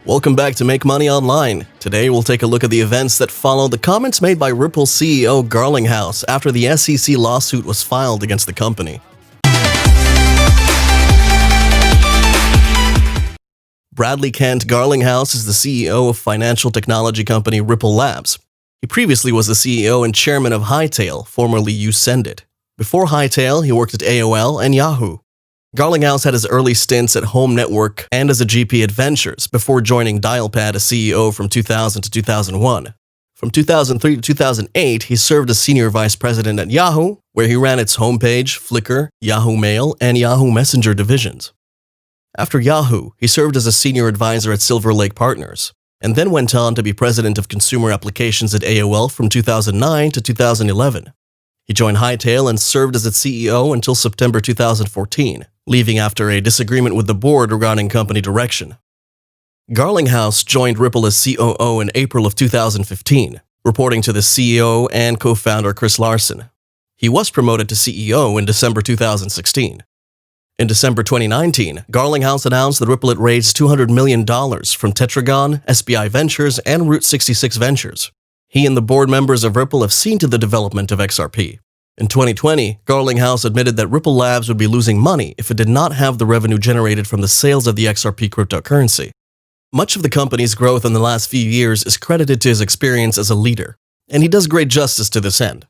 Welcome back to Make Money Online. Today we'll take a look at the events that follow the comments made by Ripple CEO Garlinghouse after the SEC lawsuit was filed against the company. Bradley Kent Garlinghouse is the CEO of financial technology company Ripple Labs. He previously was the CEO and chairman of Hightail, formerly Usendit. Before Hightail, he worked at AOL and Yahoo. Garlinghouse had his early stints at Home Network and as a GP at Ventures before joining Dialpad as CEO from 2000 to 2001. From 2003 to 2008, he served as senior vice president at Yahoo, where he ran its homepage, Flickr, Yahoo Mail, and Yahoo Messenger divisions. After Yahoo, he served as a senior advisor at Silver Lake Partners, and then went on to be president of consumer applications at AOL from 2009 to 2011. He joined Hightail and served as its CEO until September 2014, leaving after a disagreement with the board regarding company direction. Garlinghouse joined Ripple as COO in April of 2015, reporting to the CEO and co-founder Chris Larsen. He was promoted to CEO in December 2016. In December 2019, Garlinghouse announced that Ripple had raised $200 million from Tetragon, SBI Ventures, and Route 66 Ventures. He and the board members of Ripple have seen to the development of XRP. In 2020, Garlinghouse admitted that Ripple Labs would be losing money if it did not have the revenue generated from the sales of the XRP cryptocurrency. Much of the company's growth in the last few years is credited to his experience as a leader, and he does great justice to this end.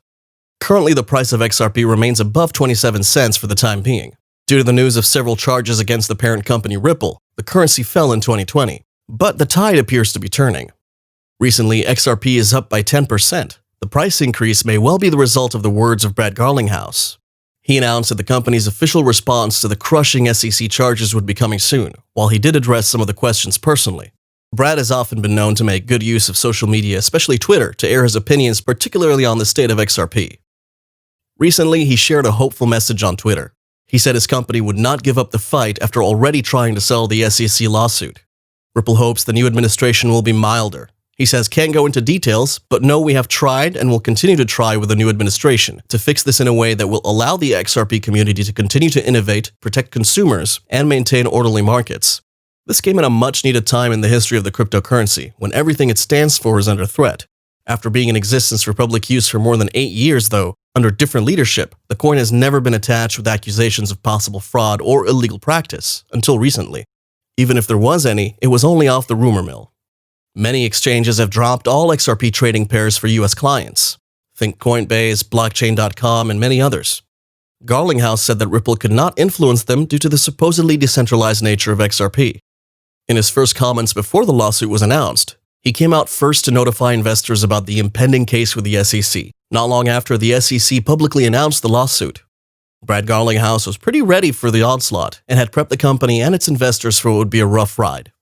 Currently, the price of XRP remains above 27 cents for the time being. Due to the news of several charges against the parent company Ripple, the currency fell in 2020, but the tide appears to be turning. Recently, XRP is up by 10%. The price increase may well be the result of the words of Brad Garlinghouse. He announced that the company's official response to the crushing SEC charges would be coming soon, while he did address some of the questions personally. Brad has often been known to make good use of social media, especially Twitter, to air his opinions, particularly on the state of XRP. Recently, he shared a hopeful message on Twitter. He said his company would not give up the fight after already trying to settle the SEC lawsuit. Ripple hopes the new administration will be milder. He says, "Can't go into details, but know we have tried and will continue to try with the new administration to fix this in a way that will allow the XRP community to continue to innovate, protect consumers, and maintain orderly markets." This came at a much-needed time in the history of the cryptocurrency, when everything it stands for is under threat. After being in existence for public use for more than 8 years, though, under different leadership, the coin has never been attached with accusations of possible fraud or illegal practice, until recently. Even if there was any, it was only off the rumor mill. Many exchanges have dropped all XRP trading pairs for US clients. Think Coinbase, Blockchain.com, and many others. Garlinghouse said that Ripple could not influence them due to the supposedly decentralized nature of XRP. In his first comments before the lawsuit was announced, he came out first to notify investors about the impending case with the SEC, not long after the SEC publicly announced the lawsuit. Brad Garlinghouse was pretty ready for the onslaught and had prepped the company and its investors for what would be a rough ride.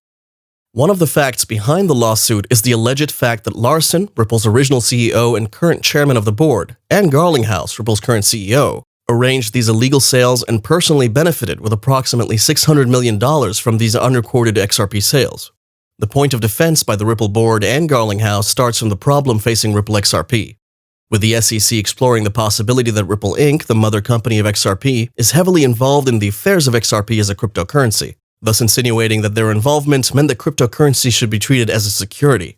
One of the facts behind the lawsuit is the alleged fact that Larsen, Ripple's original CEO and current chairman of the board, and Garlinghouse, Ripple's current CEO, arranged these illegal sales and personally benefited with approximately $600 million from these unrecorded XRP sales. The point of defense by the Ripple board and Garlinghouse starts from the problem facing Ripple XRP, with the SEC exploring the possibility that Ripple Inc., the mother company of XRP, is heavily involved in the affairs of XRP as a cryptocurrency, thus insinuating that their involvement meant that cryptocurrency should be treated as a security.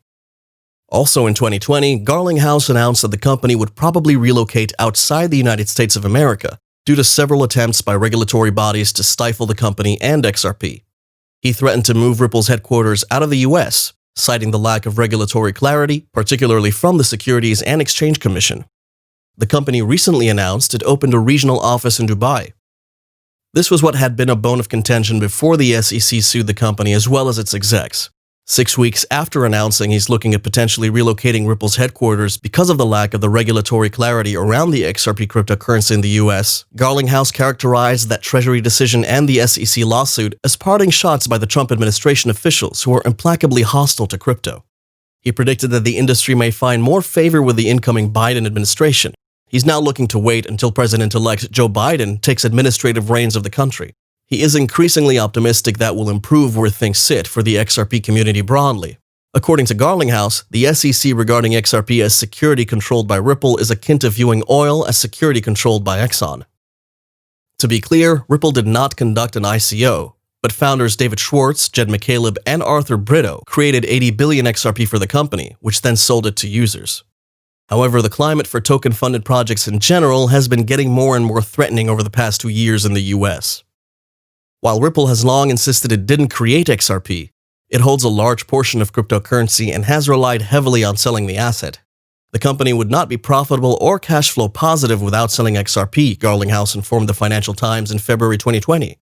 Also in 2020, Garlinghouse announced that the company would probably relocate outside the United States of America due to several attempts by regulatory bodies to stifle the company and XRP. He threatened to move Ripple's headquarters out of the US, citing the lack of regulatory clarity, particularly from the Securities and Exchange Commission. The company recently announced it opened a regional office in Dubai. This was what had been a bone of contention before the SEC sued the company as well as its execs. 6 weeks after announcing he's looking at potentially relocating Ripple's headquarters because of the lack of the regulatory clarity around the XRP cryptocurrency in the US, Garlinghouse characterized that Treasury decision and the SEC lawsuit as parting shots by the Trump administration officials who are implacably hostile to crypto. He predicted that the industry may find more favor with the incoming Biden administration. He's now looking to wait until President-elect Joe Biden takes administrative reins of the country. He is increasingly optimistic that will improve where things sit for the XRP community broadly. According to Garlinghouse, the SEC regarding XRP as security controlled by Ripple is akin to viewing oil as security controlled by Exxon. To be clear, Ripple did not conduct an ICO. But founders David Schwartz, Jed McCaleb, and Arthur Brito created 80 billion XRP for the company, which then sold it to users. However, the climate for token-funded projects in general has been getting more and more threatening over the past 2 years in the US. While Ripple has long insisted it didn't create XRP, it holds a large portion of cryptocurrency and has relied heavily on selling the asset. The company would not be profitable or cash flow positive without selling XRP, Garlinghouse informed the Financial Times in February 2020.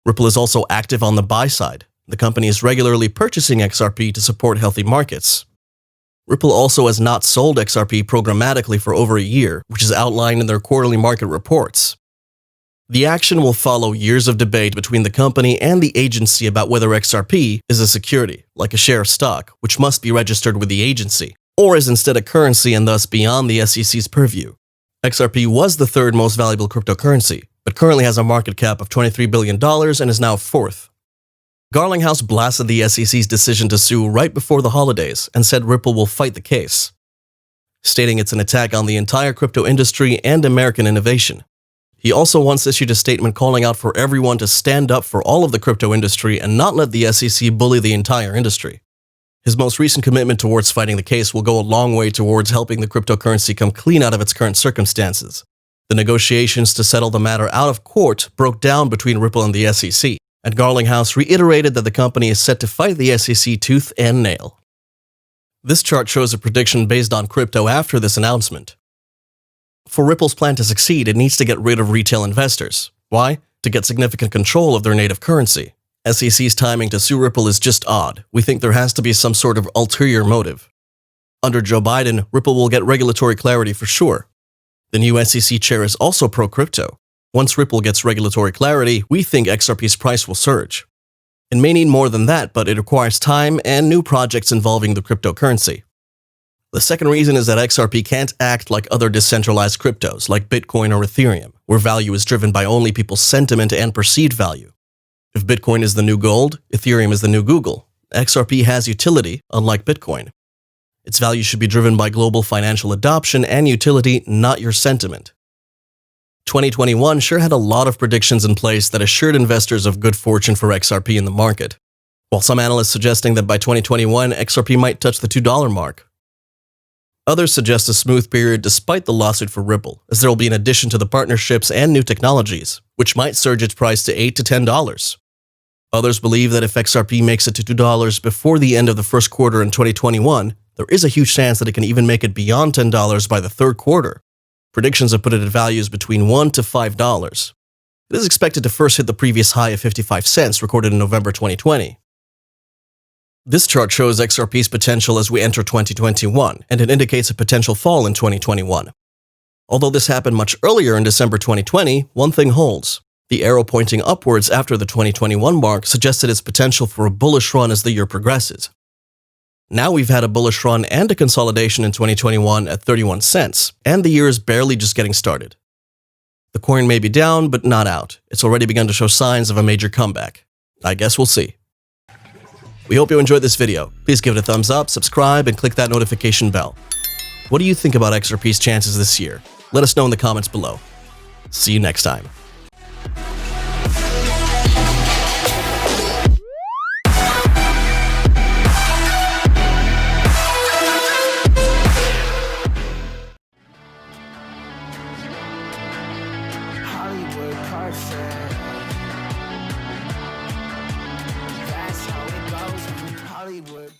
Ripple is also active on the buy side. The company is regularly purchasing XRP to support healthy markets. Ripple also has not sold XRP programmatically for over a year, which is outlined in their quarterly market reports. The action will follow years of debate between the company and the agency about whether XRP is a security, like a share of stock, which must be registered with the agency, or is instead a currency and thus beyond the SEC's purview. XRP was the third most valuable cryptocurrency, but currently has a market cap of $23 billion and is now fourth. Garlinghouse blasted the SEC's decision to sue right before the holidays and said Ripple will fight the case, stating it's an attack on the entire crypto industry and American innovation. He also once issued a statement calling out for everyone to stand up for all of the crypto industry and not let the SEC bully the entire industry. His most recent commitment towards fighting the case will go a long way towards helping the cryptocurrency come clean out of its current circumstances. The negotiations to settle the matter out of court broke down between Ripple and the SEC, and Garlinghouse reiterated that the company is set to fight the SEC tooth and nail. This chart shows a prediction based on crypto after this announcement. For Ripple's plan to succeed, it needs to get rid of retail investors. Why? To get significant control of their native currency. SEC's timing to sue Ripple is just odd. We think there has to be some sort of ulterior motive. Under Joe Biden, Ripple will get regulatory clarity for sure. The new SEC chair is also pro-crypto. Once Ripple gets regulatory clarity, we think XRP's price will surge. It may need more than that, but it requires time and new projects involving the cryptocurrency. The second reason is that XRP can't act like other decentralized cryptos, like Bitcoin or Ethereum, where value is driven by only people's sentiment and perceived value. If Bitcoin is the new gold, Ethereum is the new Google. XRP has utility, unlike Bitcoin. Its value should be driven by global financial adoption and utility, not your sentiment. 2021 sure had a lot of predictions in place that assured investors of good fortune for XRP in the market, while some analysts suggesting that by 2021, XRP might touch the $2 mark. Others suggest a smooth period despite the lawsuit for Ripple, as there will be an addition to the partnerships and new technologies, which might surge its price to $8 to $10. Others believe that if XRP makes it to $2 before the end of the first quarter in 2021, there is a huge chance that it can even make it beyond $10 by the third quarter. Predictions have put it at values between $1 to $5. It is expected to first hit the previous high of 55 cents recorded in November 2020. This chart shows XRP's potential as we enter 2021, and it indicates a potential fall in 2021. Although this happened much earlier in December 2020, one thing holds. The arrow pointing upwards after the 2021 mark suggested its potential for a bullish run as the year progresses. Now we've had a bullish run and a consolidation in 2021 at 31 cents, and the year is barely just getting started. The coin may be down, but not out. It's already begun to show signs of a major comeback. I guess we'll see. We hope you enjoyed this video. Please give it a thumbs up, subscribe, and click that notification bell. What do you think about XRP's chances this year? Let us know in the comments below. See you next time. That's how it goes. Hollywood.